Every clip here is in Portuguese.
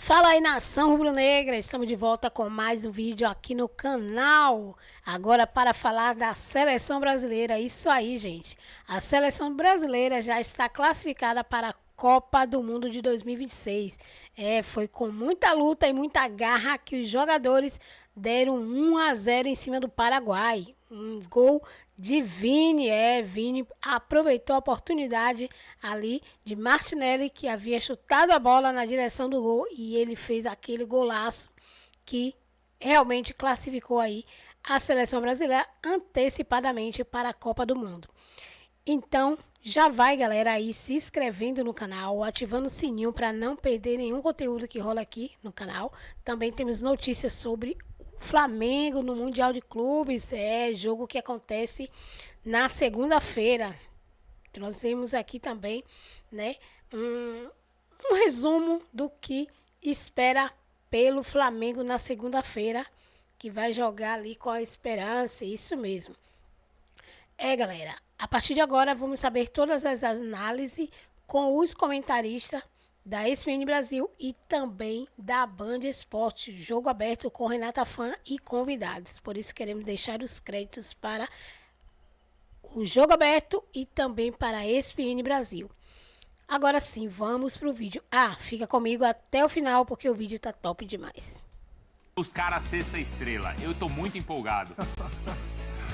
Fala aí, nação rubro-negra, estamos de volta com mais um vídeo aqui no canal, agora para falar da seleção brasileira. Isso aí, gente, a seleção brasileira já está classificada para a Copa do Mundo de 2026. Foi com muita luta e muita garra que os jogadores deram 1-0 em cima do Paraguai. Um gol de Vini, Vini aproveitou a oportunidade ali de Martinelli, que havia chutado a bola na direção do gol, e ele fez aquele golaço que realmente classificou aí a seleção brasileira antecipadamente para a Copa do Mundo. Então, já vai, galera, aí se inscrevendo no canal, ativando o sininho para não perder nenhum conteúdo que rola aqui no canal. Também temos notícias sobre o Flamengo no Mundial de Clubes, jogo que acontece na segunda-feira. Trazemos aqui também, né, um resumo do que espera pelo Flamengo na segunda-feira, que vai jogar ali com a Esperança, isso mesmo. Galera, a partir de agora vamos saber todas as análises com os comentaristas da ESPN Brasil e também da Band Esporte, jogo aberto com Renata Fã e convidados. Por isso queremos deixar os créditos para o jogo aberto e também para a ESPN Brasil. Agora sim, vamos pro vídeo. Fica comigo até o final porque o vídeo tá top demais. Buscar a sexta estrela, eu tô muito empolgado.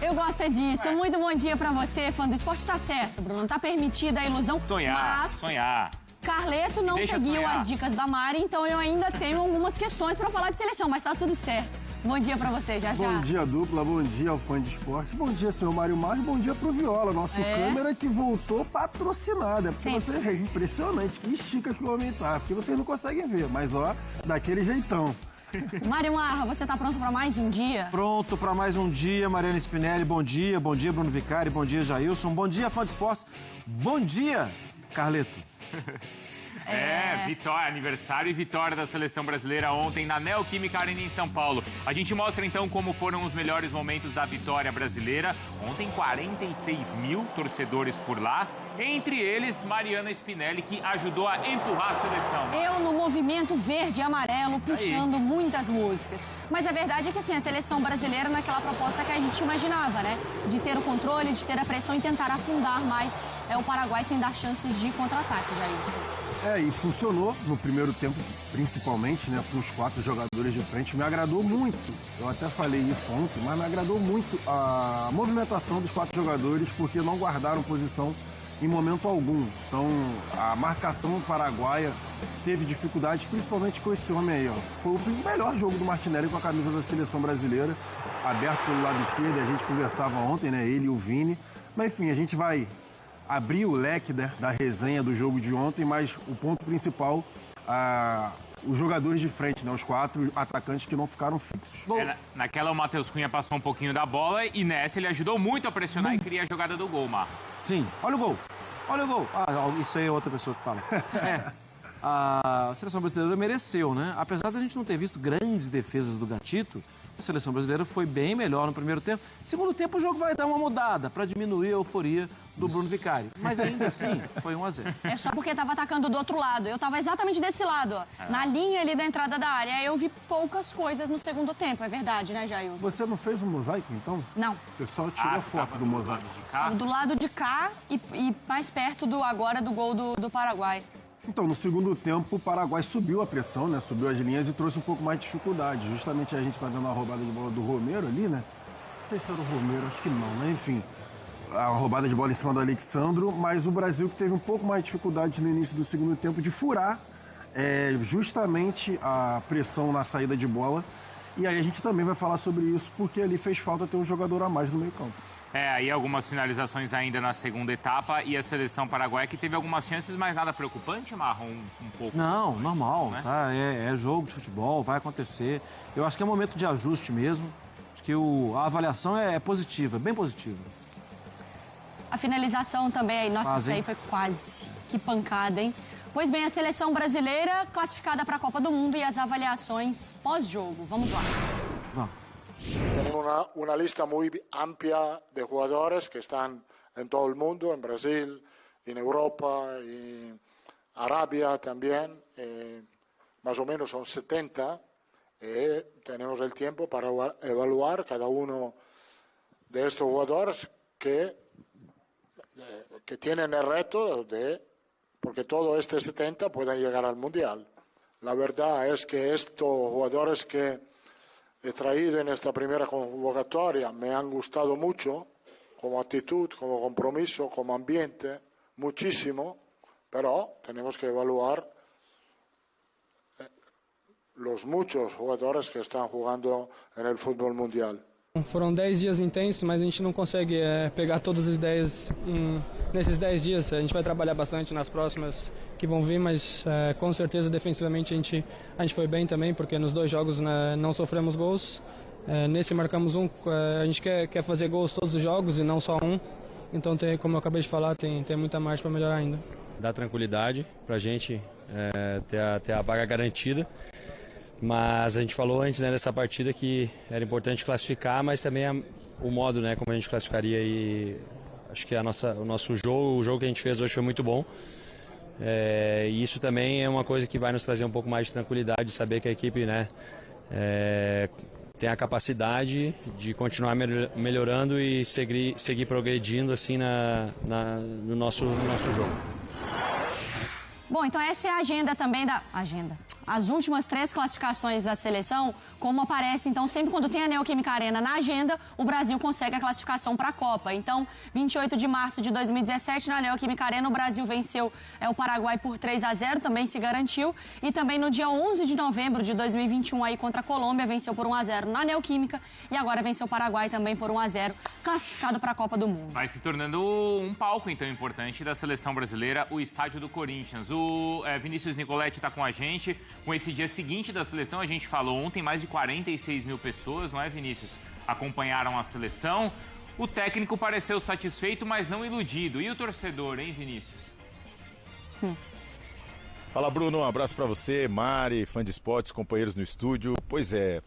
Eu gosto disso. Muito bom dia pra você, fã do esporte. Tá certo, Bruno. Tá permitida a ilusão. Sonhar. Carleto não seguiu as dicas da Mari, então eu ainda tenho algumas questões pra falar de seleção, mas tá tudo certo. Bom dia pra você, já. Bom dia, dupla. Bom dia ao fã de esporte. Bom dia, senhor Mário Marques. Bom dia pro Viola, nosso câmera que voltou patrocinado. É porque você é impressionante. Que estica que o homem tá. Porque vocês não conseguem ver, mas ó, daquele jeitão. Mário Marra, você tá pronto pra mais um dia? Pronto pra mais um dia, Mariana Spinelli. Bom dia Bruno Vicari, bom dia Jailson, bom dia fã de esportes, bom dia Carleto. Vitória, aniversário e vitória da seleção brasileira ontem na Neoquímica Arena em São Paulo. A gente mostra então como foram os melhores momentos da vitória brasileira. Ontem 46 mil torcedores por lá, entre eles Mariana Spinelli, que ajudou a empurrar a seleção. Eu no movimento verde e amarelo, puxando muitas músicas. Mas a verdade é que assim, a seleção brasileira naquela proposta que a gente imaginava, né? De ter o controle, de ter a pressão e tentar afundar mais o Paraguai sem dar chances de contra-ataque, Jailson. E funcionou no primeiro tempo, principalmente, né, com os 4 jogadores de frente. Me agradou muito, eu até falei isso ontem, mas me agradou muito a movimentação dos 4 jogadores, porque não guardaram posição em momento algum. Então, a marcação paraguaia teve dificuldades, principalmente com esse homem aí, ó. Foi o melhor jogo do Martinelli com a camisa da seleção brasileira, aberto pelo lado esquerdo, a gente conversava ontem, né, ele e o Vini. Mas, enfim, a gente vai abrir o leque, né, da resenha do jogo de ontem, mas o ponto principal, os jogadores de frente, né, os 4 atacantes que não ficaram fixos. Naquela o Matheus Cunha passou um pouquinho da bola e nessa ele ajudou muito a pressionar e criar a jogada do gol, Mar. Sim, olha o gol. Isso aí é outra pessoa que fala. A seleção brasileira mereceu, né? Apesar de a gente não ter visto grandes defesas do Gatito, a seleção brasileira foi bem melhor no primeiro tempo. Segundo tempo, o jogo vai dar uma mudada para diminuir a euforia do Bruno Vicari. Mas ainda assim, foi 1-0. É só porque tava atacando do outro lado. Eu tava exatamente desse lado, ó. Na linha ali da entrada da área. Aí eu vi poucas coisas no segundo tempo. É verdade, né, Jailson? Você não fez um mosaico, então? Não. Você só tirou a foto do mosaico. Do lado de cá e mais perto agora do gol do Paraguai. Então, no segundo tempo, o Paraguai subiu a pressão, né? Subiu as linhas e trouxe um pouco mais de dificuldade. Justamente a gente está vendo a roubada de bola do Romero ali, né? Não sei se era o Romero, acho que não, né? Enfim, a roubada de bola em cima do Alexandro, mas o Brasil que teve um pouco mais de dificuldade no início do segundo tempo de furar justamente a pressão na saída de bola. E aí a gente também vai falar sobre isso, porque ali fez falta ter um jogador a mais no meio-campo. Aí algumas finalizações ainda na segunda etapa e a seleção paraguaia que teve algumas chances, mas nada preocupante, Marrom, um pouco? Não, normal, né? Tá? É jogo de futebol, vai acontecer. Eu acho que é um momento de ajuste mesmo. Acho que a avaliação é positiva, bem positiva. A finalização também aí, nossa, isso aí foi quase. Que pancada, hein? Pois bem, a seleção brasileira classificada para a Copa do Mundo e as avaliações pós-jogo. Vamos lá. Vamos. Tenemos una lista muy amplia de jugadores que están en todo el mundo, en Brasil, en Europa, en Arabia también. más o menos son 70, y tenemos el tiempo para evaluar cada uno de estos jugadores que tienen el reto porque todos estos 70 pueden llegar al Mundial. La verdad es que estos jugadores que he traído en esta primera convocatoria me han gustado mucho, como actitud, como compromiso, como ambiente, muchísimo, pero tenemos que evaluar los muchos jugadores que están jugando en el fútbol mundial. Foram 10 dias intensos, mas a gente não consegue pegar todas as ideias nesses 10 dias. A gente vai trabalhar bastante nas próximas que vão vir, mas com certeza defensivamente a gente foi bem também, porque nos 2 jogos não sofremos gols. Nesse marcamos um, a gente quer fazer gols todos os jogos e não só um. Então, como eu acabei de falar, tem muita margem para melhorar ainda. Dá tranquilidade para a gente ter a vaga garantida. Mas a gente falou antes, né, dessa partida que era importante classificar, mas também o modo, né, como a gente classificaria. E acho que o nosso jogo, o jogo que a gente fez hoje foi muito bom. E isso também é uma coisa que vai nos trazer um pouco mais de tranquilidade, saber que a equipe, né, tem a capacidade de continuar melhorando e seguir progredindo assim no nosso jogo. Bom, então essa é a agenda também as últimas 3 classificações da seleção, como aparece, então, sempre quando tem a Neoquímica Arena na agenda, o Brasil consegue a classificação para a Copa. Então, 28 de março de 2017, na Neoquímica Arena, o Brasil venceu o Paraguai por 3-0, também se garantiu. E também no dia 11 de novembro de 2021, aí contra a Colômbia, venceu por 1-0 na Neoquímica. E agora venceu o Paraguai também por 1-0, classificado para a Copa do Mundo. Vai se tornando um palco, então, importante da seleção brasileira, o estádio do Corinthians. O Vinícius Nicoletti está com a gente. Com esse dia seguinte da seleção, a gente falou ontem, mais de 46 mil pessoas, não é, Vinícius? Acompanharam a seleção. O técnico pareceu satisfeito, mas não iludido. E o torcedor, hein, Vinícius? Fala, Bruno, um abraço para você, Mari, fã de esportes, companheiros no estúdio. Pois é,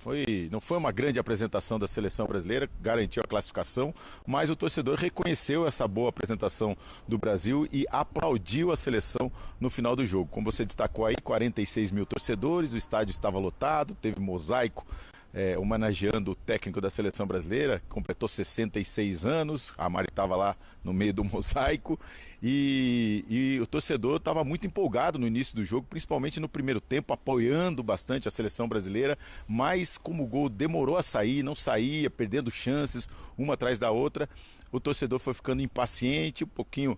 não foi uma grande apresentação da seleção brasileira, garantiu a classificação, mas o torcedor reconheceu essa boa apresentação do Brasil e aplaudiu a seleção no final do jogo. Como você destacou aí, 46 mil torcedores, o estádio estava lotado, teve mosaico homenageando o técnico da seleção brasileira, completou 66 anos, a Mari estava lá no meio do mosaico, e o torcedor estava muito empolgado no início do jogo, principalmente no primeiro tempo, apoiando bastante a seleção brasileira, mas como o gol demorou a sair, não saía, perdendo chances uma atrás da outra, o torcedor foi ficando impaciente, um pouquinho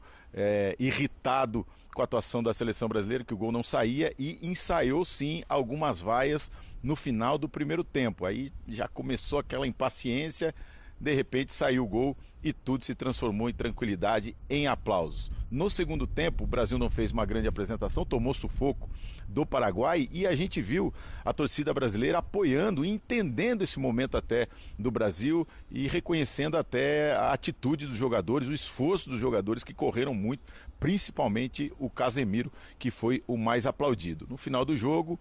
irritado com a atuação da seleção brasileira, que o gol não saía, e ensaiou sim algumas vaias no final do primeiro tempo. Aí já começou aquela impaciência, de repente saiu o gol e tudo se transformou em tranquilidade, em aplausos. No segundo tempo, o Brasil não fez uma grande apresentação, tomou sufoco do Paraguai e a gente viu a torcida brasileira apoiando e entendendo esse momento até do Brasil e reconhecendo até a atitude dos jogadores, o esforço dos jogadores que correram muito, principalmente o Casemiro, que foi o mais aplaudido. No final do jogo,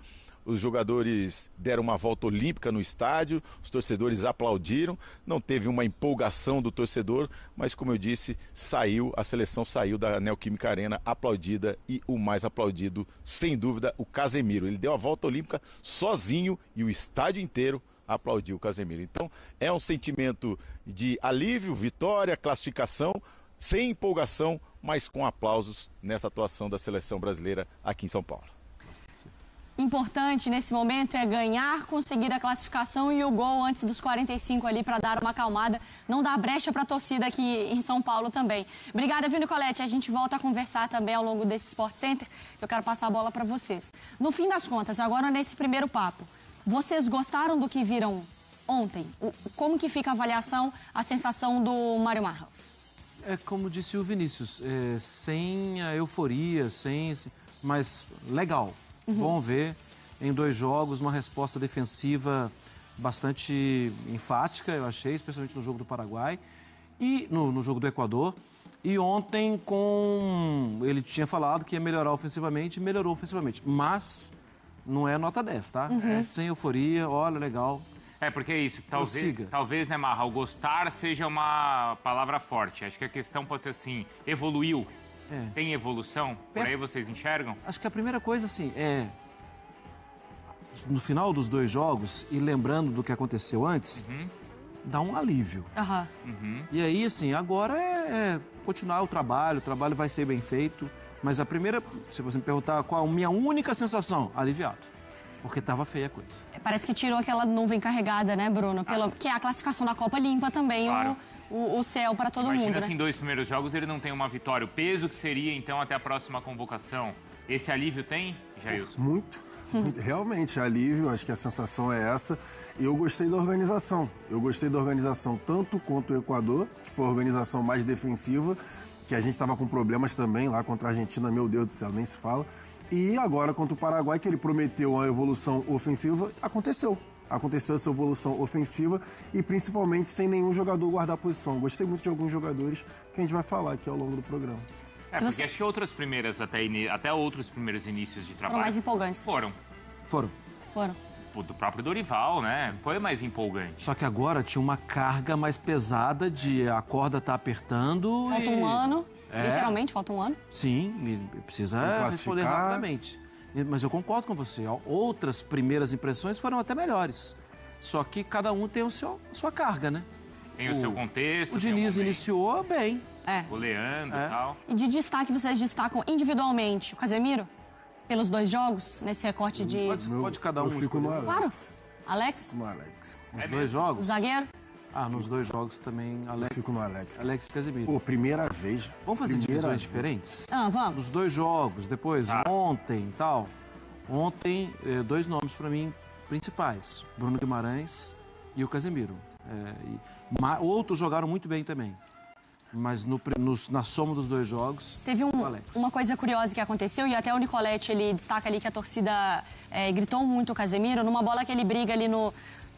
os jogadores deram uma volta olímpica no estádio, os torcedores aplaudiram, não teve uma empolgação do torcedor, mas como eu disse, a seleção saiu da Neoquímica Arena aplaudida e o mais aplaudido, sem dúvida, o Casemiro. Ele deu a volta olímpica sozinho e o estádio inteiro aplaudiu o Casemiro. Então é um sentimento de alívio, vitória, classificação, sem empolgação, mas com aplausos nessa atuação da seleção brasileira aqui em São Paulo. Importante nesse momento é ganhar, conseguir a classificação e o gol antes dos 45 ali para dar uma acalmada, não dar brecha para a torcida aqui em São Paulo também. Obrigada, viu, Nicoletti? A gente volta a conversar também ao longo desse Sport Center, que eu quero passar a bola para vocês. No fim das contas, agora nesse primeiro papo, vocês gostaram do que viram ontem? Como que fica a avaliação, a sensação do Mário Marra? É como disse o Vinícius, sem a euforia, mas legal. Bom ver em 2 jogos uma resposta defensiva bastante enfática, eu achei, especialmente no jogo do Paraguai e no jogo do Equador. E ontem ele tinha falado que ia melhorar ofensivamente, melhorou ofensivamente, mas não é nota 10, tá? É sem euforia, olha, legal. Porque é isso, talvez, né, Marra, o gostar seja uma palavra forte. Acho que a questão pode ser assim, evoluiu. Tem evolução? Por aí vocês enxergam? Acho que a primeira coisa, assim, no final dos 2 jogos e lembrando do que aconteceu antes, dá um alívio. E aí, assim, agora é continuar o trabalho vai ser bem feito. Mas a primeira, se você me perguntar qual a minha única sensação, aliviado. Porque tava feia a coisa. Parece que tirou aquela nuvem carregada, né, Bruno? Que é a classificação da Copa limpa também o céu para todo mundo, Imagina né? se em 2 primeiros jogos ele não tem uma vitória. O peso que seria, então, até a próxima convocação. Esse alívio tem, Jailson? Muito. Realmente, alívio, acho que a sensação é essa. E eu gostei da organização. Eu gostei da organização tanto contra o Equador, que foi a organização mais defensiva, que a gente estava com problemas também lá contra a Argentina, meu Deus do céu, nem se fala. E agora contra o Paraguai, que ele prometeu uma evolução ofensiva, aconteceu. Aconteceu essa evolução ofensiva e principalmente sem nenhum jogador guardar posição. Gostei muito de alguns jogadores que a gente vai falar aqui ao longo do programa. Porque acho que outras primeiras, até outros primeiros inícios de trabalho... Foram mais empolgantes. Foram. Foram. Do próprio Dorival, né? Foi mais empolgante. Só que agora tinha uma carga mais pesada de a corda tá apertando Falta um ano, literalmente falta um ano. Sim, precisa responder rapidamente. Mas eu concordo com você. Outras primeiras impressões foram até melhores. Só que cada um tem a sua carga, né? Tem o seu contexto. O Diniz iniciou bem. Goleando e tal. E de destaque, vocês destacam individualmente o Casemiro? Pelos 2 jogos, nesse recorte de... Pode cada um. Eu fico no Alex. Claro. Alex? No Alex. Nos 2 jogos? O zagueiro? Nos 2 jogos também, Alex. Eu fico no Alex. Alex Casemiro. Pô, primeira vez. Vamos fazer divisões diferentes? Vamos. Nos 2 jogos, depois, ontem e tal. Ontem, 2 nomes para mim principais. Bruno Guimarães e o Casemiro. Outros jogaram muito bem também. Mas na soma dos 2 jogos, teve uma coisa curiosa que aconteceu, e até o Nicoletti, ele destaca ali que a torcida gritou muito o Casemiro, numa bola que ele briga ali no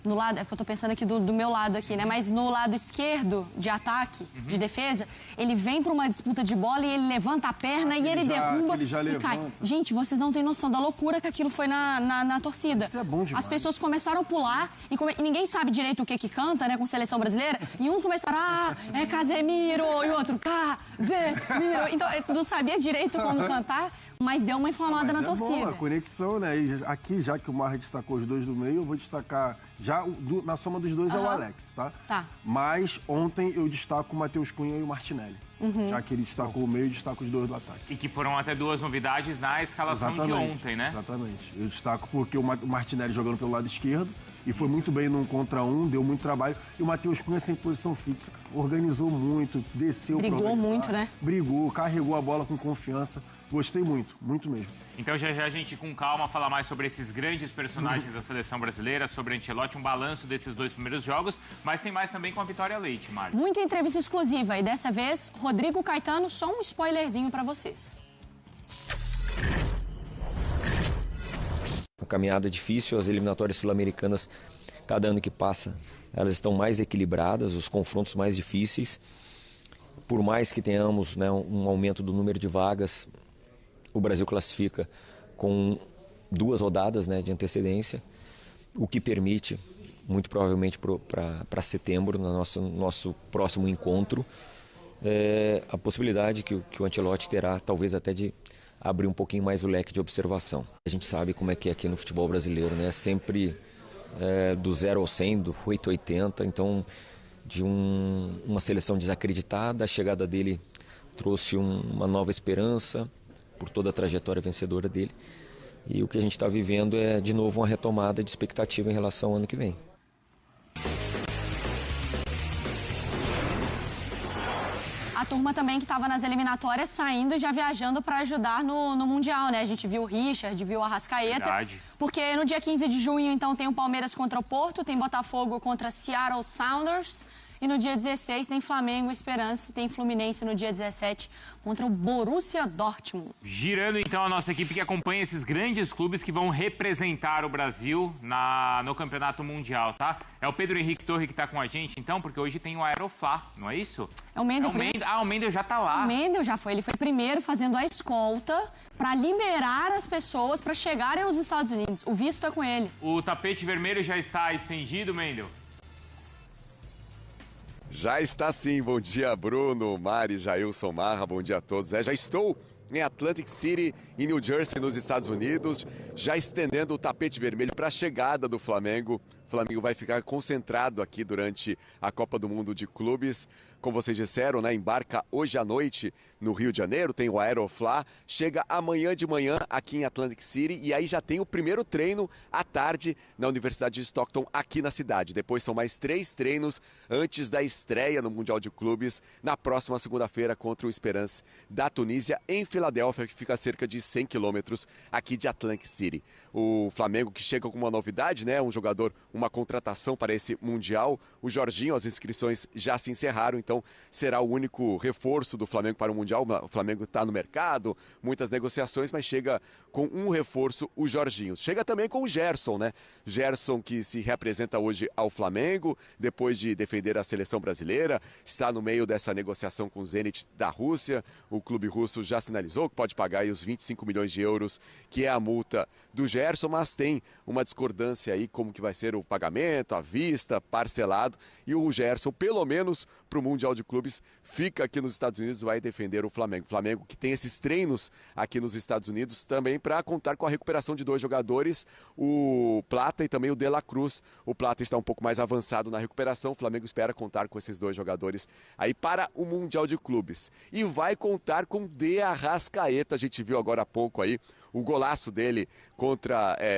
lado, é porque eu tô pensando aqui do meu lado aqui, né? Mas no lado esquerdo de ataque, de defesa, ele vem para uma disputa de bola e ele levanta a perna e ele derruba e cai. Gente, vocês não têm noção da loucura que aquilo foi na torcida. Isso é bom demais. As pessoas começaram a pular e ninguém sabe direito o que canta, né? Com seleção brasileira. E uns começaram, é Casemiro, e o outro, Casemiro. Então, eu não sabia direito como cantar, mas deu uma inflamada na torcida. Bom, a conexão, né? E aqui, já que o Mar destacou os 2 do meio, eu vou destacar... na soma dos 2 é o Alex, tá? Mas ontem eu destaco o Matheus Cunha e o Martinelli. Já que ele destacou o meio, eu destaco os 2 do ataque. E que foram até 2 novidades na escalação de ontem, né? Exatamente. Eu destaco porque o Martinelli jogando pelo lado esquerdo e foi muito bem num contra um, deu muito trabalho. E o Matheus Cunha sem posição fixa, organizou muito, desceu... Brigou muito, né? Brigou, carregou a bola com confiança. Gostei muito, muito mesmo. Então já a gente com calma fala mais sobre esses grandes personagens da seleção brasileira, sobre Ancelotti, um balanço desses 2 primeiros jogos, mas tem mais também com a Vitória Leite, Mário. Muita entrevista exclusiva e dessa vez, Rodrigo Caetano, só um spoilerzinho para vocês. Uma caminhada difícil, as eliminatórias sul-americanas, cada ano que passa, elas estão mais equilibradas, os confrontos mais difíceis. Por mais que tenhamos, né, um aumento do número de vagas, o Brasil classifica com 2 rodadas, né, de antecedência, o que permite, muito provavelmente para setembro, no nosso próximo encontro, a possibilidade que o Ancelotti terá, talvez até de abrir um pouquinho mais o leque de observação. A gente sabe como é que é aqui no futebol brasileiro, né? Sempre do 0 ao 100, do 8 ao 80, então de uma seleção desacreditada, a chegada dele trouxe uma nova esperança por toda a trajetória vencedora dele. E o que a gente está vivendo é, de novo, uma retomada de expectativa em relação ao ano que vem. A turma também que estava nas eliminatórias saindo e já viajando para ajudar no Mundial, né? A gente viu o Richard, viu o Arrascaeta. Verdade. Porque no dia 15 de junho, então, tem o Palmeiras contra o Porto, tem Botafogo contra Seattle Sounders. E no dia 16 tem Flamengo, Esperança, tem Fluminense no dia 17 contra o Borussia Dortmund. Girando então a nossa equipe que acompanha esses grandes clubes que vão representar o Brasil no Campeonato Mundial, tá? É o Pedro Henrique Torre que tá com a gente então, porque hoje tem o Aeroflá, não é isso? É o Mendel. O Mendel já tá lá. O Mendel já foi, ele foi primeiro fazendo a escolta para liberar as pessoas para chegarem aos Estados Unidos. O visto é com ele. O tapete vermelho já está estendido, Mendel? Já está sim. Bom dia, Bruno, Mari, Jailson, Marra, bom dia a todos. Já estou em Atlantic City, em New Jersey, nos Estados Unidos, já estendendo o tapete vermelho para a chegada do Flamengo. O Flamengo vai ficar concentrado aqui durante a Copa do Mundo de Clubes. Como vocês disseram, né, embarca hoje à noite no Rio de Janeiro, tem o Aeroflá, chega amanhã de manhã aqui em Atlantic City e aí já tem o primeiro treino à tarde na Universidade de Stockton aqui na cidade. Depois são mais 3 treinos antes da estreia no Mundial de Clubes na próxima segunda-feira contra o Esperance da Tunísia em Filadélfia, que fica a cerca de 100 quilômetros aqui de Atlantic City. O Flamengo que chega com uma novidade, né, um jogador, uma contratação para esse Mundial. O Jorginho, as inscrições já se encerraram, então será o único reforço do Flamengo para o Mundial. O Flamengo está no mercado, muitas negociações, mas chega com um reforço, o Jorginho. Chega também com o Gerson, né? Gerson que se reapresenta hoje ao Flamengo, depois de defender a seleção brasileira, está no meio dessa negociação com o Zenit da Rússia. O clube russo já sinalizou que pode pagar aí os 25 milhões de euros, que é a multa do Gerson, mas tem uma discordância aí como que vai ser o pagamento, à vista, parcelado, e o Gerson, pelo menos para o Mundial de Clubes, fica aqui nos Estados Unidos, vai defender o Flamengo. Flamengo que tem esses treinos aqui nos Estados Unidos também para contar com a recuperação de 2 jogadores, o Plata e também o De La Cruz. O Plata está um pouco mais avançado na recuperação, o Flamengo espera contar com esses 2 jogadores aí para o Mundial de Clubes. E vai contar com De Arrascaeta, a gente viu agora há pouco aí o golaço dele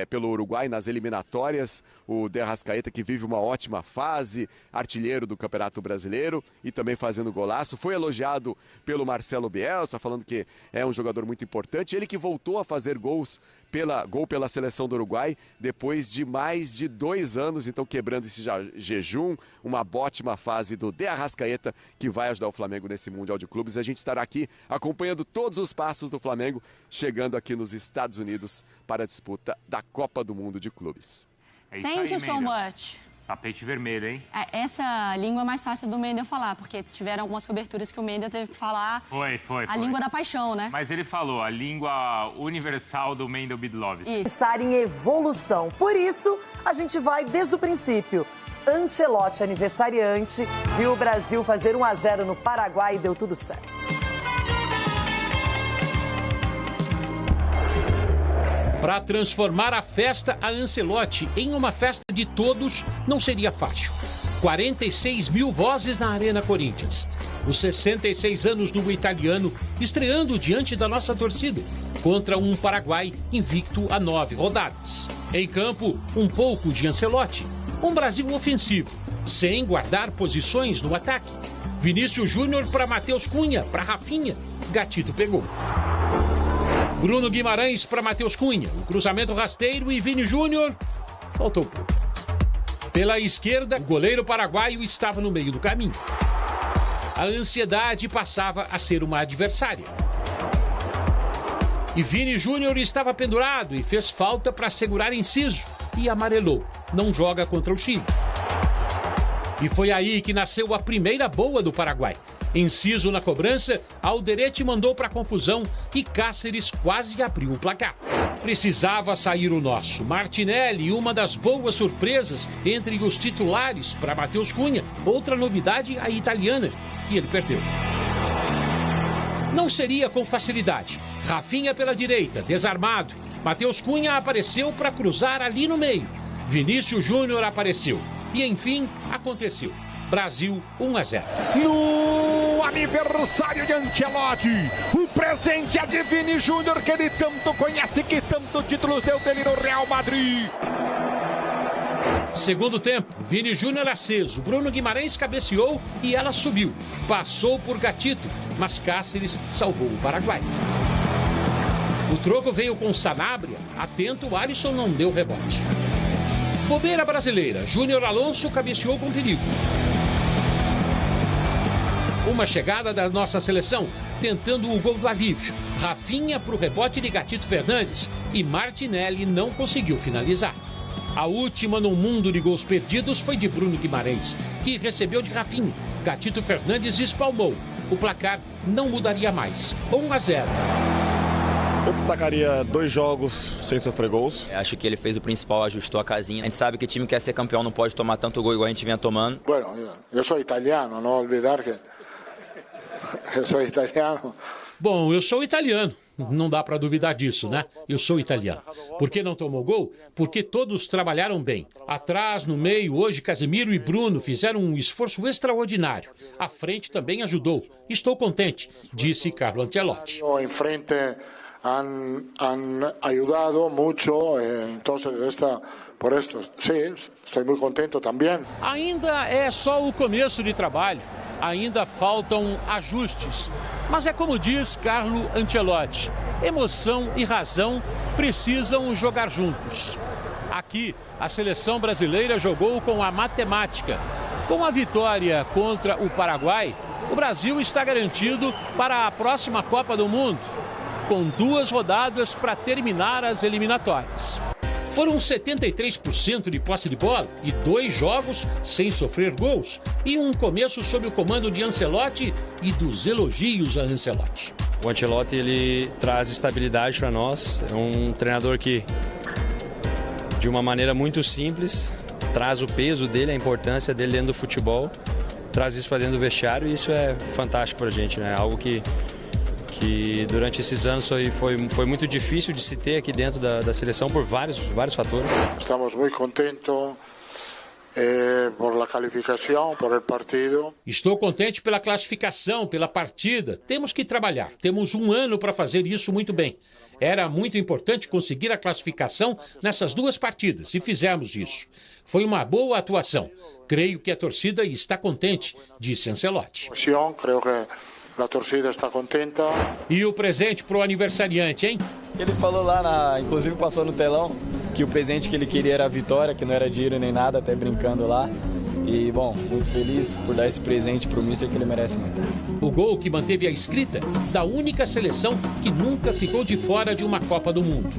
pelo Uruguai nas eliminatórias. O De Arrascaeta que vive uma ótima fase, artilheiro do Campeonato Brasileiro e também fazendo golaço. Foi elogiado pelo Marcelo Bielsa, falando que é um jogador muito importante. Ele que voltou a fazer gol pela seleção do Uruguai depois de mais de 2 anos, então quebrando esse jejum. Uma ótima fase do De Arrascaeta que vai ajudar o Flamengo nesse Mundial de Clubes. A gente estará aqui acompanhando todos os passos do Flamengo, chegando aqui nos Estados Unidos para a disputa da Copa do Mundo de Clubes. Thank you so much. Tapete vermelho, hein? Essa língua é mais fácil do Mendel falar, porque tiveram algumas coberturas que o Mendel teve que falar a língua da paixão, né? Mas ele falou a língua universal do Mendel Bidlovski. Pensar em evolução. Por isso, a gente vai desde o princípio. Ancelotti, aniversariante, viu o Brasil fazer 1-0 no Paraguai e deu tudo certo. Para transformar a festa a Ancelotti em uma festa de todos não seria fácil. 46 mil vozes na Arena Corinthians. Os 66 anos do italiano estreando diante da nossa torcida contra um Paraguai invicto a 9 rodadas. Em campo, um pouco de Ancelotti. Um Brasil ofensivo, sem guardar posições no ataque. Vinícius Júnior para Matheus Cunha, para Rafinha. Gatito pegou. Bruno Guimarães para Matheus Cunha. O cruzamento rasteiro e Vini Júnior. Faltou pouco. Pela esquerda, o goleiro paraguaio estava no meio do caminho. A ansiedade passava a ser uma adversária. E Vini Júnior estava pendurado e fez falta para segurar Enciso. E amarelou. Não joga contra o Chile. E foi aí que nasceu a primeira boa do Paraguai. Enciso na cobrança, Alderete mandou para confusão e Cáceres quase abriu o placar. Precisava sair o nosso. Martinelli, uma das boas surpresas entre os titulares para Matheus Cunha. Outra novidade, a italiana. E ele perdeu. Não seria com facilidade. Rafinha pela direita, desarmado. Matheus Cunha apareceu para cruzar ali no meio. Vinícius Júnior apareceu. E enfim, aconteceu. Brasil 1-0. No aniversário de Ancelotti, o presente é de Vini Júnior, que ele tanto conhece, que tanto títulos deu dele no Real Madrid. Segundo tempo, Vini Júnior aceso, Bruno Guimarães cabeceou e ela subiu. Passou por Gatito, mas Cáceres salvou o Paraguai. O troco veio com Sanabria, atento, o Alisson não deu rebote. Bobeira brasileira, Júnior Alonso cabeceou com perigo. Uma chegada da nossa seleção, tentando o gol do alívio. Rafinha para o rebote de Gatito Fernandes e Martinelli não conseguiu finalizar. A última no mundo de gols perdidos foi de Bruno Guimarães, que recebeu de Rafinha. Gatito Fernandes espalmou. O placar não mudaria mais. 1-0. Eu destacaria 2 jogos sem sofrer gols. Acho que ele fez o principal, ajustou a casinha. A gente sabe que o time que quer ser campeão não pode tomar tanto gol igual a gente vinha tomando. Bueno, eu sou italiano, não olvidar que eu sou italiano. Bom, eu sou italiano. Não dá para duvidar disso, né? Eu sou italiano. Por que não tomou gol? Porque todos trabalharam bem. Atrás, no meio, hoje Casemiro e Bruno fizeram um esforço extraordinário. A frente também ajudou. Estou contente, disse Carlo Ancelotti. Em frente han ayudado mucho, entonces por esto, sí, estoy muy contento también. Ainda é só o começo de trabalho. Ainda faltam ajustes. Mas é como diz Carlo Ancelotti, emoção e razão precisam jogar juntos. Aqui, a seleção brasileira jogou com a matemática. Com a vitória contra o Paraguai, o Brasil está garantido para a próxima Copa do Mundo, com 2 rodadas para terminar as eliminatórias. Foram 73% de posse de bola e 2 jogos sem sofrer gols. E um começo sob o comando de Ancelotti e dos elogios a Ancelotti. O Ancelotti, ele traz estabilidade para nós. É um treinador que, de uma maneira muito simples, traz o peso dele, a importância dele dentro do futebol, traz isso para dentro do vestiário e isso é fantástico para a gente, né? Algo que durante esses anos foi muito difícil de se ter aqui dentro da seleção por vários fatores. Estamos muito contentes por a qualificação, por o partido. Estou contente pela classificação, pela partida. Temos que trabalhar. Temos 1 ano para fazer isso muito bem. Era muito importante conseguir a classificação nessas 2 partidas e fizemos isso. Foi uma boa atuação. Creio que a torcida está contente, disse Ancelotti. Creio que a torcida está contenta. E o presente para o aniversariante, hein? Ele falou lá, inclusive passou no telão, que o presente que ele queria era a vitória, que não era dinheiro nem nada, até brincando lá. E, bom, muito feliz por dar esse presente para o Mister, que ele merece muito. O gol que manteve a escrita da única seleção que nunca ficou de fora de uma Copa do Mundo.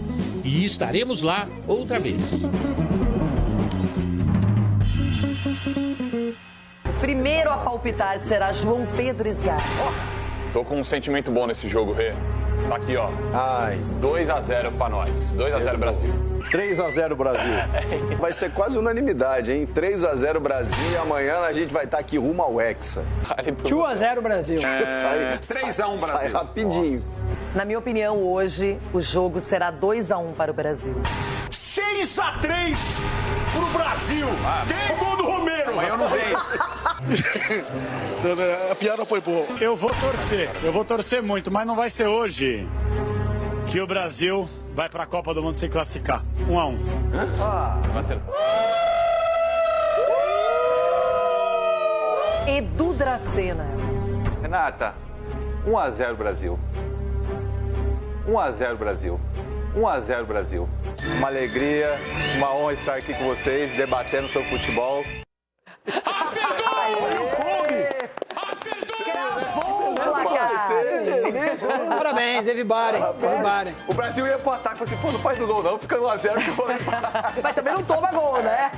E estaremos lá outra vez. Primeiro a palpitar será João Pedro Sgar. Tô com um sentimento bom nesse jogo, Rê. Tá aqui, ó. 2-0 pra nós. 2-0 Brasil. 3-0 Brasil. Vai ser quase unanimidade, hein? 3-0 Brasil e amanhã a gente vai estar aqui rumo ao Hexa. 2-0 Brasil. 3-1 Brasil. Sai rapidinho. Na minha opinião, hoje o jogo será 2-1 para o Brasil. 6-3 pro Brasil. Tem gol do Romero. Amanhã eu não venho. A piada foi boa. Eu vou torcer muito, mas não vai ser hoje que o Brasil vai pra Copa do Mundo se classificar. 1-1. Vai ser. Edu Dracena. Renata, 1-0 Brasil. 1-0 Brasil. 1-0 Brasil. Uma alegria, uma honra estar aqui com vocês, debatendo sobre futebol. Acertou! Parabéns, everybody. O Brasil ia pro ataque, falou assim, pô, não faz do gol não, fica 1-0 que eu vou levar. Mas também não toma gol, né?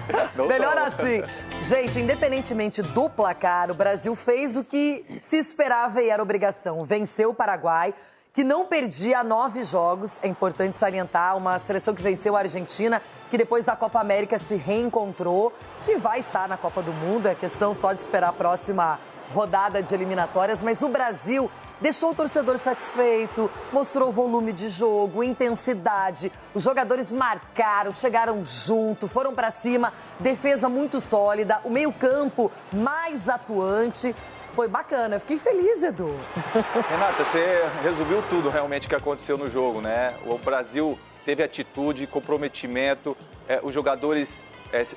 Melhor assim. Gente, independentemente do placar, o Brasil fez o que se esperava e era obrigação. Venceu o Paraguai, que não perdia há 9 jogos. É importante salientar, uma seleção que venceu a Argentina, que depois da Copa América se reencontrou, que vai estar na Copa do Mundo. É questão só de esperar a próxima rodada de eliminatórias. Mas o Brasil deixou o torcedor satisfeito, mostrou volume de jogo, intensidade. Os jogadores marcaram, chegaram junto, foram para cima. Defesa muito sólida, o meio-campo mais atuante. Foi bacana, eu fiquei feliz, Edu. Renata, você resumiu tudo realmente que aconteceu no jogo, né? O Brasil teve atitude, comprometimento, os jogadores,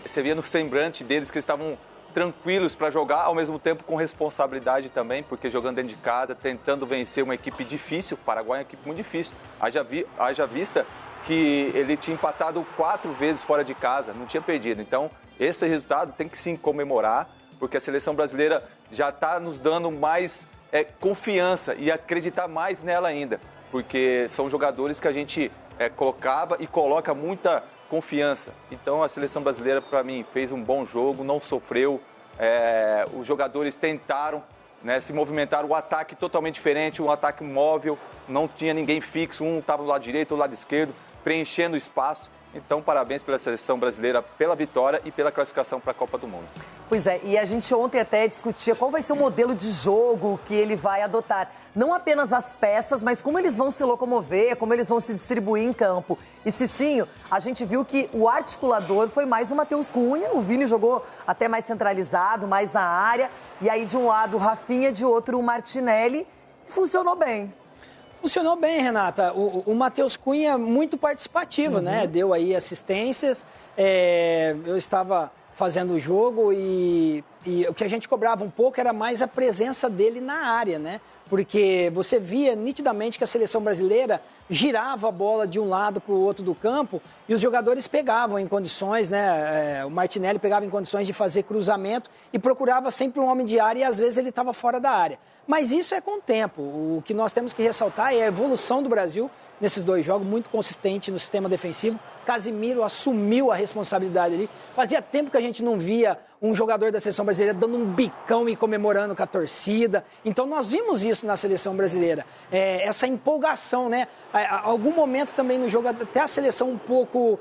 você via no semblante deles que eles estavam tranquilos para jogar, ao mesmo tempo com responsabilidade também, porque jogando dentro de casa, tentando vencer uma equipe difícil, o Paraguai é uma equipe muito difícil. Haja vista que ele tinha empatado 4 vezes fora de casa, não tinha perdido. Então, esse resultado tem que sim comemorar, porque a seleção brasileira já está nos dando mais confiança e acreditar mais nela ainda, porque são jogadores que a gente colocava e coloca muita confiança. Então a seleção brasileira, para mim, fez um bom jogo, não sofreu, os jogadores tentaram, né, se movimentaram, o ataque totalmente diferente, um ataque móvel, não tinha ninguém fixo, um estava do lado direito, do lado esquerdo, preenchendo o espaço. Então, parabéns pela seleção brasileira, pela vitória e pela classificação para a Copa do Mundo. Pois é, e a gente ontem até discutia qual vai ser o modelo de jogo que ele vai adotar. Não apenas as peças, mas como eles vão se locomover, como eles vão se distribuir em campo. E Cicinho, a gente viu que o articulador foi mais o Matheus Cunha, o Vini jogou até mais centralizado, mais na área. E aí, de um lado, o Rafinha, de outro, o Martinelli. E funcionou bem. Funcionou bem, Renata. O Matheus Cunha é muito participativo, né? Deu aí assistências. Eu estava fazendo o jogo e o que a gente cobrava um pouco era mais a presença dele na área, né? Porque você via nitidamente que a seleção brasileira girava a bola de um lado para o outro do campo e os jogadores pegavam em condições, né? O Martinelli pegava em condições de fazer cruzamento e procurava sempre um homem de área e às vezes ele estava fora da área. Mas isso é com o tempo. O que nós temos que ressaltar é a evolução do Brasil nesses 2 jogos, muito consistente no sistema defensivo. Casimiro assumiu a responsabilidade ali. Fazia tempo que a gente não via um jogador da seleção brasileira dando um bicão e comemorando com a torcida. Então nós vimos isso na seleção brasileira. Essa empolgação, né? Algum momento também no jogo, até a seleção um pouco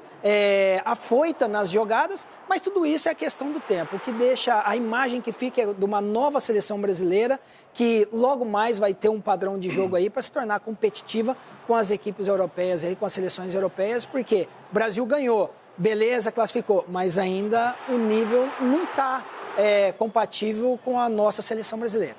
afoita nas jogadas, mas tudo isso é questão do tempo. O que deixa a imagem que fica é de uma nova seleção brasileira que logo mais vai ter um padrão de jogo aí para se tornar competitiva com as equipes europeias, aí, com as seleções europeias, porque o Brasil ganhou, beleza, classificou, mas ainda o nível não está compatível com a nossa seleção brasileira.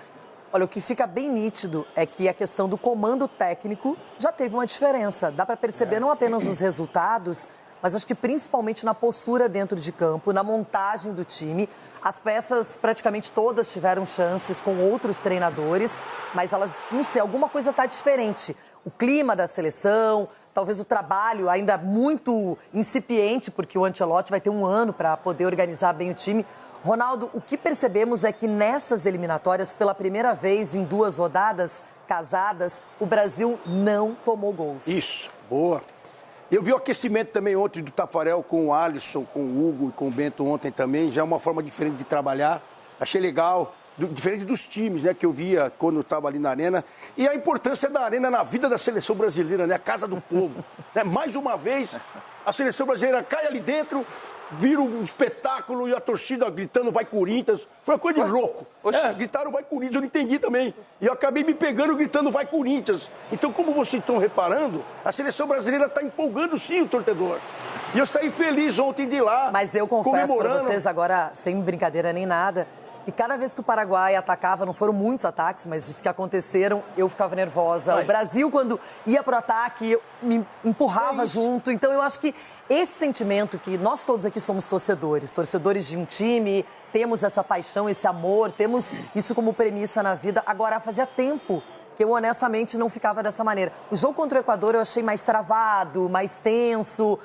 Olha, o que fica bem nítido é que a questão do comando técnico já teve uma diferença. Dá para perceber não apenas nos resultados, mas acho que principalmente na postura dentro de campo, na montagem do time. As peças, praticamente todas tiveram chances com outros treinadores, mas elas, não sei, alguma coisa está diferente. O clima da seleção, talvez o trabalho ainda muito incipiente, porque o Ancelotti vai ter 1 ano para poder organizar bem o time. Ronaldo, o que percebemos é que nessas eliminatórias, pela primeira vez em 2 rodadas casadas, o Brasil não tomou gols. Isso, boa. Eu vi o aquecimento também ontem do Tafarel com o Alisson, com o Hugo e com o Bento ontem também. Já é uma forma diferente de trabalhar. Achei legal. Diferente dos times, né, que eu via quando eu estava ali na Arena. E a importância da Arena na vida da seleção brasileira, né? A casa do povo. Né? Mais uma vez, a seleção brasileira cai ali dentro, vira um espetáculo e a torcida gritando vai Corinthians. Foi uma coisa de louco. Gritaram vai Corinthians, eu não entendi também. E eu acabei me pegando gritando vai Corinthians. Então, como vocês estão reparando, a seleção brasileira está empolgando sim o torcedor. E eu saí feliz ontem de lá. Mas eu confesso para vocês agora, sem brincadeira nem nada, que cada vez que o Paraguai atacava, não foram muitos ataques, mas os que aconteceram, eu ficava nervosa. O Brasil, quando ia pro ataque, eu me empurrava junto. Então, eu acho que esse sentimento que nós todos aqui somos torcedores de um time, temos essa paixão, esse amor, temos isso como premissa na vida. Agora, fazia tempo que eu honestamente não ficava dessa maneira. O jogo contra o Equador eu achei mais travado, mais tenso,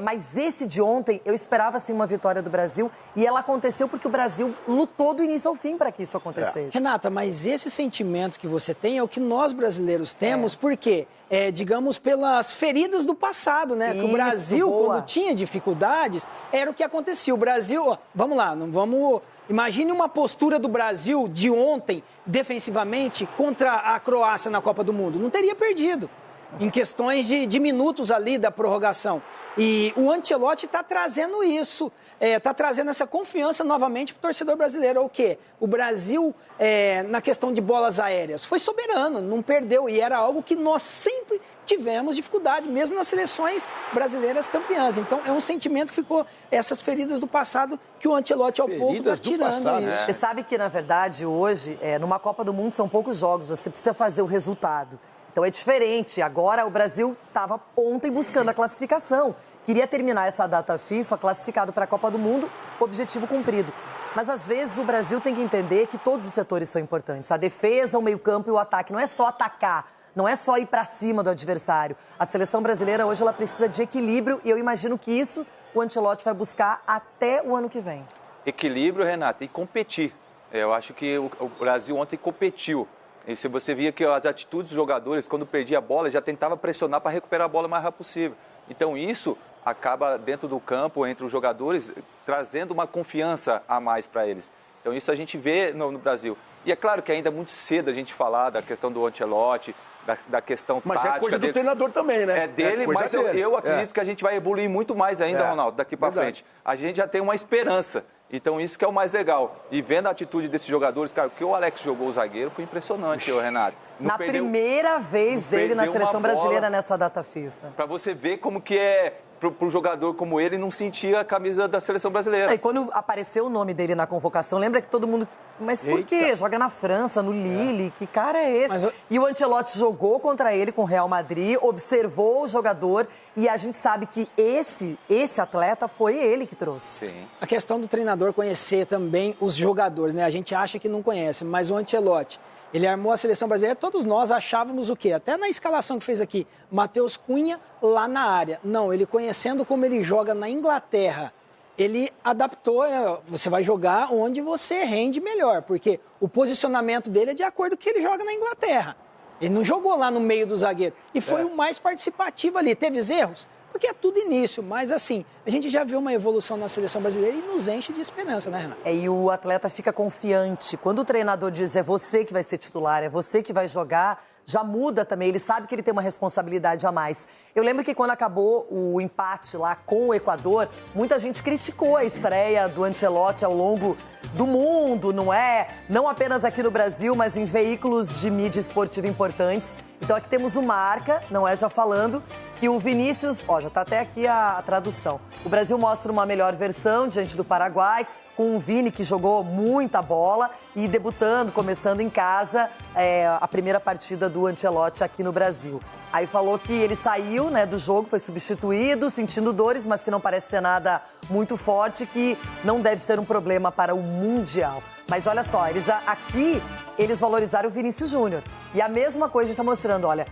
mas esse de ontem eu esperava assim uma vitória do Brasil e ela aconteceu porque o Brasil lutou do início ao fim para que isso acontecesse. Renata, mas esse sentimento que você tem é o que nós brasileiros temos, porque, digamos, pelas feridas do passado, né? Que o Brasil, quando tinha dificuldades, era o que acontecia. O Brasil, vamos lá, não vamos... Imagine uma postura do Brasil de ontem, defensivamente, contra a Croácia na Copa do Mundo. Não teria perdido, em questões de minutos ali da prorrogação. E o Ancelotti está trazendo isso, está trazendo essa confiança novamente para o torcedor brasileiro. O quê? O Brasil, na questão de bolas aéreas, foi soberano, não perdeu. E era algo que nós sempre tivemos dificuldade, mesmo nas seleções brasileiras campeãs. Então, é um sentimento que ficou, essas feridas do passado, que o Ancelotti, ao pouco, está tirando isso. Você sabe que, na verdade, hoje, numa Copa do Mundo, são poucos jogos, você precisa fazer o resultado. Então, é diferente. Agora, o Brasil estava ontem buscando a classificação. Queria terminar essa data FIFA classificado para a Copa do Mundo, objetivo cumprido. Mas, às vezes, o Brasil tem que entender que todos os setores são importantes. A defesa, o meio-campo e o ataque. Não é só atacar. Não é só ir para cima do adversário. A seleção brasileira hoje ela precisa de equilíbrio e eu imagino que isso o Ancelotti vai buscar até o ano que vem. Equilíbrio, Renata, e competir. Eu acho que o Brasil ontem competiu. E se você via que as atitudes dos jogadores, quando perdia a bola, já tentava pressionar para recuperar a bola o mais rápido possível. Então isso acaba dentro do campo, entre os jogadores, trazendo uma confiança a mais para eles. Então isso a gente vê no Brasil. E é claro que ainda é muito cedo a gente falar da questão do Ancelotti, da questão tática. Mas é coisa do treinador também, né? É dele, mas eu acredito que a gente vai evoluir muito mais ainda, Ronaldo, daqui para frente. A gente já tem uma esperança. Então, isso que é o mais legal. E vendo a atitude desses jogadores, cara, o que o Alex jogou o zagueiro foi impressionante, Renato. Na primeira vez dele na seleção brasileira nessa data FIFA. Para você ver como que é para um jogador como ele não sentir a camisa da seleção brasileira. E quando apareceu o nome dele na convocação, lembra que todo mundo... Mas por quê? Joga na França, no Lille, que cara é esse? E o Ancelotti jogou contra ele com o Real Madrid, observou o jogador e a gente sabe que esse atleta foi ele que trouxe. Sim. A questão do treinador conhecer também os jogadores, né? A gente acha que não conhece, mas o Ancelotti, ele armou a seleção brasileira, todos nós achávamos o quê? Até na escalação que fez aqui, Matheus Cunha lá na área. Não, ele conhecendo como ele joga na Inglaterra, ele adaptou, você vai jogar onde você rende melhor, porque o posicionamento dele é de acordo com o que ele joga na Inglaterra. Ele não jogou lá no meio do zagueiro. E foi o mais participativo ali. Teve erros? Porque é tudo início, mas assim, a gente já viu uma evolução na seleção brasileira e nos enche de esperança, né, Renato? E o atleta fica confiante. Quando o treinador diz é você que vai ser titular, é você que vai jogar, já muda também, ele sabe que ele tem uma responsabilidade a mais. Eu lembro que quando acabou o empate lá com o Equador, muita gente criticou a estreia do Ancelotti ao longo do mundo, não é? Não apenas aqui no Brasil, mas em veículos de mídia esportiva importantes. Então aqui temos o Marca, não é? Já falando que o Vinícius, já tá até aqui a tradução. O Brasil mostra uma melhor versão diante do Paraguai, com o Vini que jogou muita bola e debutando, começando em casa, a primeira partida do Ancelotti aqui no Brasil. Aí falou que ele saiu, né, do jogo, foi substituído, sentindo dores, mas que não parece ser nada muito forte, que não deve ser um problema para o Mundial. Mas olha só, aqui eles valorizaram o Vinícius Júnior. E a mesma coisa a gente está mostrando, olha,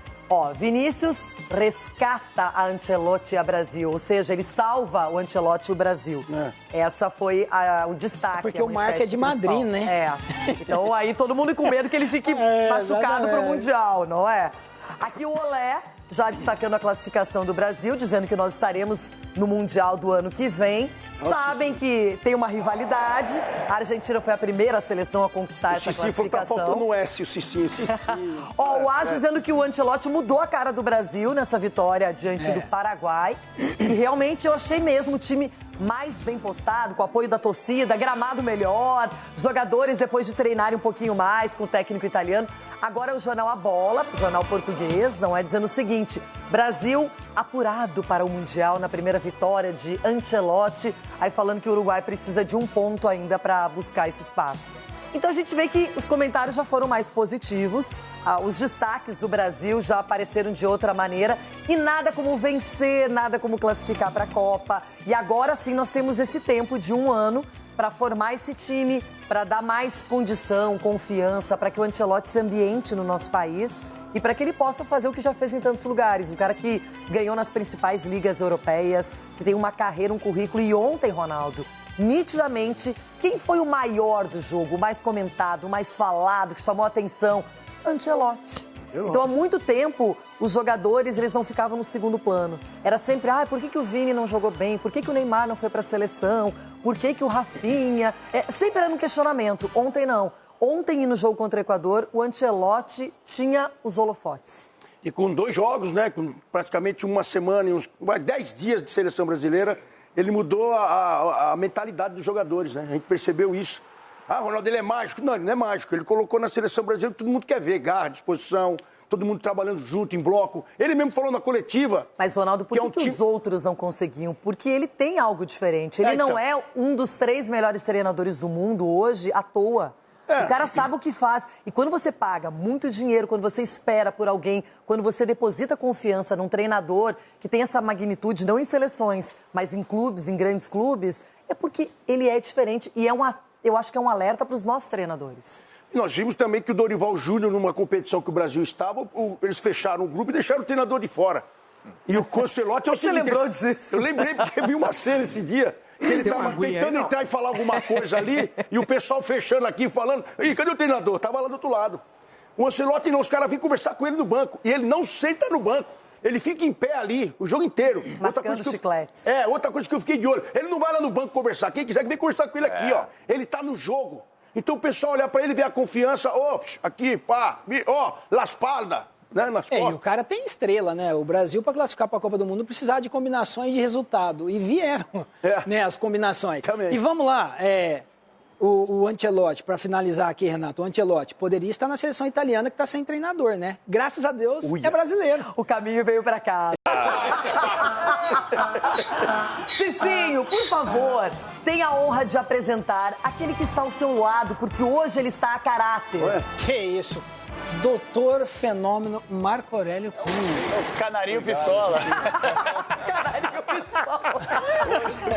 Vinícius rescata a Ancelotti a Brasil, ou seja, ele salva o Ancelotti e o Brasil. Essa foi o destaque. Porque o Marca é de Madrid, né? Então aí todo mundo com medo que ele fique machucado para o Mundial, não é? Aqui o Olé, já destacando a classificação do Brasil, dizendo que nós estaremos no Mundial do ano que vem. Sabem que tem uma rivalidade. A Argentina foi a primeira seleção a conquistar essa classificação. Tá faltando um S, o Cicinho. O Ás dizendo que o Ancelotti mudou a cara do Brasil nessa vitória diante do Paraguai. E realmente eu achei mesmo o time mais bem postado, com o apoio da torcida, gramado melhor, jogadores depois de treinarem um pouquinho mais com o técnico italiano. Agora o jornal A Bola, o jornal português, não é, dizendo o seguinte: Brasil apurado para o Mundial na primeira vitória de Ancelotti, aí falando que o Uruguai precisa de um ponto ainda para buscar esse espaço. Então a gente vê que os comentários já foram mais positivos, os destaques do Brasil já apareceram de outra maneira e nada como vencer, nada como classificar para a Copa. E agora sim nós temos esse tempo de um ano para formar esse time, para dar mais condição, confiança, para que o Ancelotti se ambiente no nosso país e para que ele possa fazer o que já fez em tantos lugares. Um cara que ganhou nas principais ligas europeias, que tem uma carreira, um currículo. E ontem, Ronaldo, nitidamente, quem foi o maior do jogo, o mais comentado, o mais falado, que chamou a atenção? Ancelotti. Então, há muito tempo, os jogadores eles não ficavam no segundo plano. Era sempre, por que o Vini não jogou bem? Por que o Neymar não foi para a seleção? Por que o Rafinha? Sempre era um questionamento. Ontem não. Ontem, no jogo contra o Equador, o Ancelotti tinha os holofotes. E com 2 jogos, né, com praticamente uma semana e uns 10 dias de seleção brasileira, ele mudou a mentalidade dos jogadores, né? A gente percebeu isso. Ronaldo, ele é mágico. Não, ele não é mágico. Ele colocou na seleção brasileira que todo mundo quer ver. Garra, disposição, todo mundo trabalhando junto, em bloco. Ele mesmo falou na coletiva. Mas, Ronaldo, por que os outros não conseguiam? Porque ele tem algo diferente. Ele não é um dos 3 melhores treinadores do mundo hoje à toa. O cara sabe o que faz. E quando você paga muito dinheiro, quando você espera por alguém, quando você deposita confiança num treinador que tem essa magnitude, não em seleções, mas em clubes, em grandes clubes, é porque ele é diferente e eu acho que é um alerta para os nossos treinadores. E nós vimos também que o Dorival Júnior, numa competição que o Brasil estava, eles fecharam o grupo e deixaram o treinador de fora. E o Ancelotti é o seguinte... Você lembrou disso? Eu lembrei porque vi uma cena esse dia... que ele estava tentando entrar e falar alguma coisa ali, e o pessoal fechando aqui, falando... Ih, cadê o treinador? Estava lá do outro lado. O Ancelotti não, os caras vêm conversar com ele no banco, e ele não senta no banco. Ele fica em pé ali, o jogo inteiro. Mascando chicletes. Outra coisa que eu fiquei de olho. Ele não vai lá no banco conversar. Quem quiser que vem conversar com ele aqui, ó. Ele tá no jogo. Então o pessoal olhar para ele e ver a confiança, aqui, pá, la espalda, né, nas costas. E o cara tem estrela, né? O Brasil, para classificar para a Copa do Mundo, precisava de combinações de resultado. E vieram, né, as combinações. Também. E vamos lá, o Ancelotti, para finalizar aqui, Renato, o Ancelotti poderia estar na seleção italiana que está sem treinador, né? Graças a Deus, é brasileiro. O caminho veio para cá. Cicinho, por favor, tenha a honra de apresentar aquele que está ao seu lado, porque hoje ele está a caráter. Que isso? Doutor Fenômeno Marco Aurélio Cunha. Canarinho Pistola. Canarinho Pistola.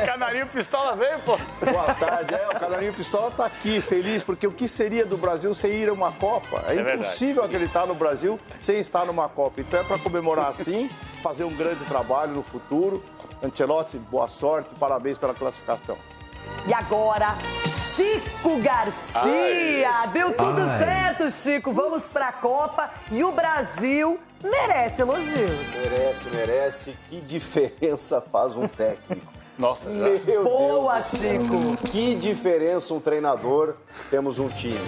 Canarinho Pistola veio, pô. Boa tarde. O Canarinho Pistola está aqui, feliz, porque o que seria do Brasil sem ir a uma Copa? É impossível acreditar no Brasil sem estar numa Copa. Então é para comemorar assim, fazer um grande trabalho no futuro. Ancelotti, boa sorte, parabéns pela classificação. E agora, Chico Garcia. Deu tudo certo, Chico. Vamos para a Copa e o Brasil merece elogios. Merece. Que diferença faz um técnico? Nossa, meu Deus. Boa, Chico. Que diferença um treinador, temos um time.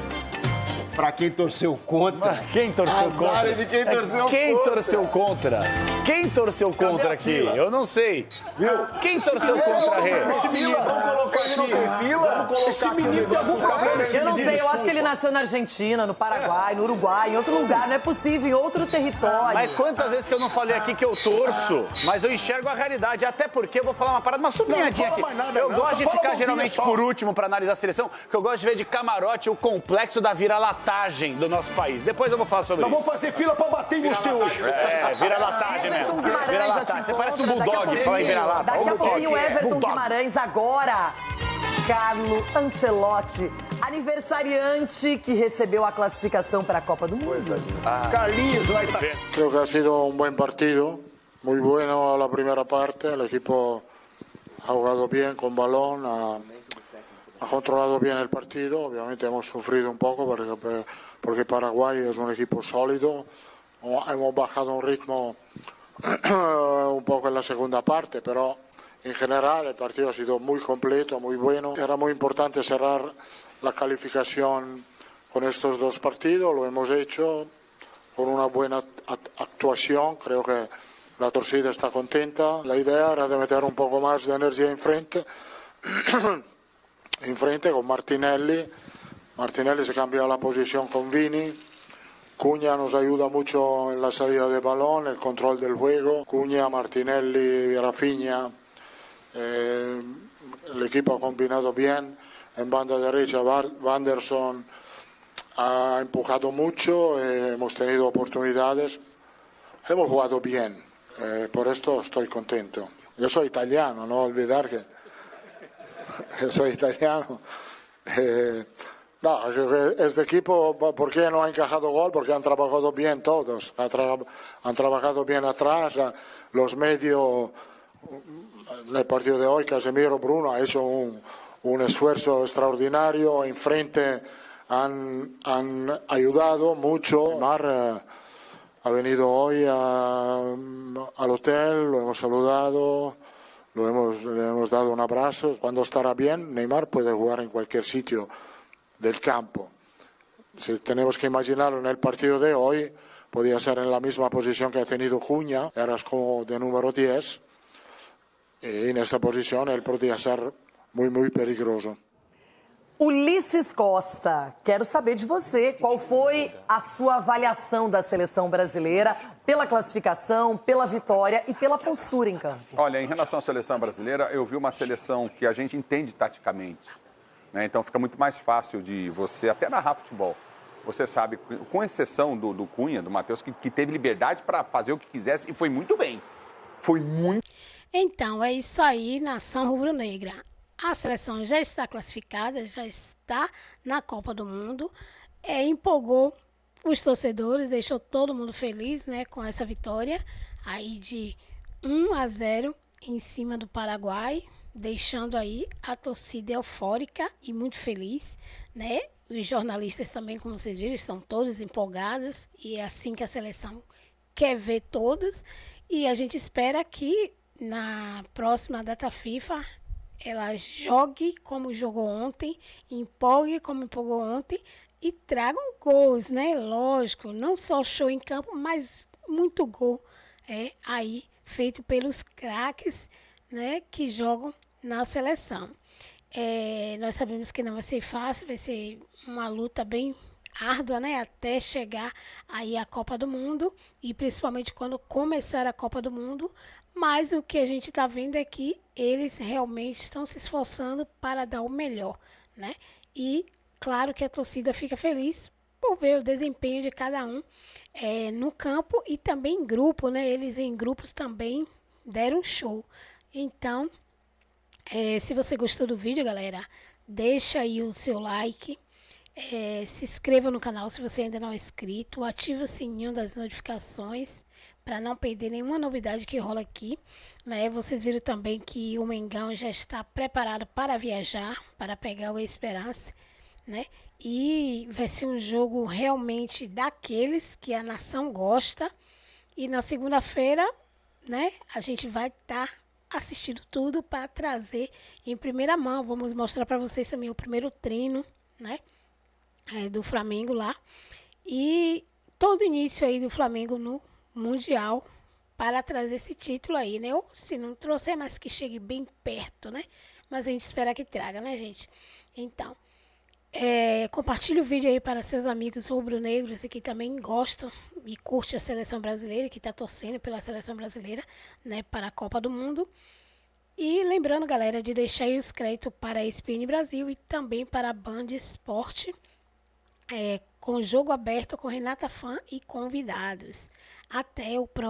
Pra quem torceu contra. Quem torceu contra? De quem torceu quem contra. torceu contra? Quem torceu contra aqui? Fila? Eu não sei. Viu? Quem torceu contra, Rê? Esse menino, vamos colocar ele não tem fila? Esse menino tem algum problema. Eu não sei, eu acho que ele nasceu na Argentina, no Paraguai, no Uruguai, em outro lugar, não é possível, em outro território. Mas quantas vezes que eu não falei aqui que eu torço, mas eu enxergo a realidade. Até porque eu vou falar uma parada, uma sublinhadinha aqui. Eu gosto de ficar geralmente por último para analisar a seleção, porque eu gosto de ver de camarote o complexo da vira-latagem do nosso país. Depois eu vou falar sobre isso. Nós vamos fazer fila para bater em você hoje. Vira-latagem mesmo. Vira-latagem. Você parece um bulldog falar em vira-lata. Daqui a pouquinho o Everton Guimarães agora. Carlo Ancelotti, aniversariante que recebeu a clasificação para a Copa do Mundo. Carlinhos vai estar. Creo que ha sido un buen partido, muy bueno la primera parte, el equipo ha jugado bien con balón, ha controlado bien el partido, obviamente hemos sufrido un poco porque Paraguay es un equipo sólido, hemos bajado un ritmo un poco en la segunda parte, pero en general el partido ha sido muy completo, muy bueno. Era muy importante cerrar la calificación con estos dos partidos, lo hemos hecho con una buena actuación, creo que la torcida está contenta. La idea era de meter un poco más de energía enfrente con Martinelli. Martinelli se cambió la posición con Vini. Cunha nos ayuda mucho en la salida de balón, el control del juego. Cunha, Martinelli, Rafinha. El equipo ha combinado bien. En banda derecha, Wanderson ha empujado mucho. Hemos tenido oportunidades. Hemos jugado bien. Por esto estoy contento. Yo soy italiano, no olvidar que soy italiano. No, este equipo, ¿por qué no ha encajado gol? Porque han trabajado bien todos. Han trabajado bien atrás. Los medios, en el partido de hoy, Casemiro, Bruno, ha hecho un esfuerzo extraordinario. Enfrente han ayudado mucho. Neymar ha venido hoy al hotel, lo hemos saludado. Le hemos dado un abrazo. Cuando estará bien, Neymar puede jugar en cualquier sitio del campo. Si tenemos que imaginarlo en el partido de hoy, podía ser en la misma posición que ha tenido Cunha, eras como de número 10, y en esta posición él podía ser muy, muy peligroso. Ulisses Costa, quero saber de você, qual foi a sua avaliação da seleção brasileira pela classificação, pela vitória e pela postura em campo? Olha, em relação à seleção brasileira, eu vi uma seleção que a gente entende taticamente, né? Então fica muito mais fácil de você até narrar futebol. Você sabe, com exceção do Cunha, do Matheus, que teve liberdade para fazer o que quisesse e foi muito bem. Foi muito... Então, é isso aí, nação rubro-negra. A seleção já está classificada, já está na Copa do Mundo, empolgou os torcedores, deixou todo mundo feliz, né, com essa vitória aí de 1-0 em cima do Paraguai, deixando aí a torcida eufórica e muito feliz, né? Os jornalistas também, como vocês viram, estão todos empolgados e é assim que a seleção quer ver todos. E a gente espera que na próxima data FIFA ela jogue como jogou ontem, empolgue como empolgou ontem e tragam gols, né? Lógico, não só show em campo, mas muito gol aí feito pelos craques, né, que jogam na seleção. Nós sabemos que não vai ser fácil, vai ser uma luta bem árdua, né, até chegar aí a Copa do Mundo e principalmente quando começar a Copa do Mundo, mas o que a gente está vendo é que eles realmente estão se esforçando para dar o melhor, né, e claro que a torcida fica feliz por ver o desempenho de cada um no campo e também em grupo, né, eles em grupos também deram show. Então, se você gostou do vídeo, galera, deixa aí o seu like, se inscreva no canal se você ainda não é inscrito, ative o sininho das notificações para não perder nenhuma novidade que rola aqui, né? Vocês viram também que o Mengão já está preparado para viajar, para pegar o Esperance, né? E vai ser um jogo realmente daqueles que a nação gosta. E na segunda-feira, né, a gente vai estar assistindo tudo para trazer em primeira mão. Vamos mostrar para vocês também o primeiro treino, né, do Flamengo lá. E todo o início aí do Flamengo no Mundial para trazer esse título aí, né? Ou se não trouxer, mas que chegue bem perto, né? Mas a gente espera que traga, né, gente? Então, compartilhe o vídeo aí para seus amigos rubro-negros e que também gostam e curte a seleção brasileira, que está torcendo pela seleção brasileira, né, para a Copa do Mundo. E lembrando, galera, de deixar aí os créditos para a ESPN Brasil e também para a Band Esporte, com jogo aberto com Renata Fã e convidados. Até o próximo.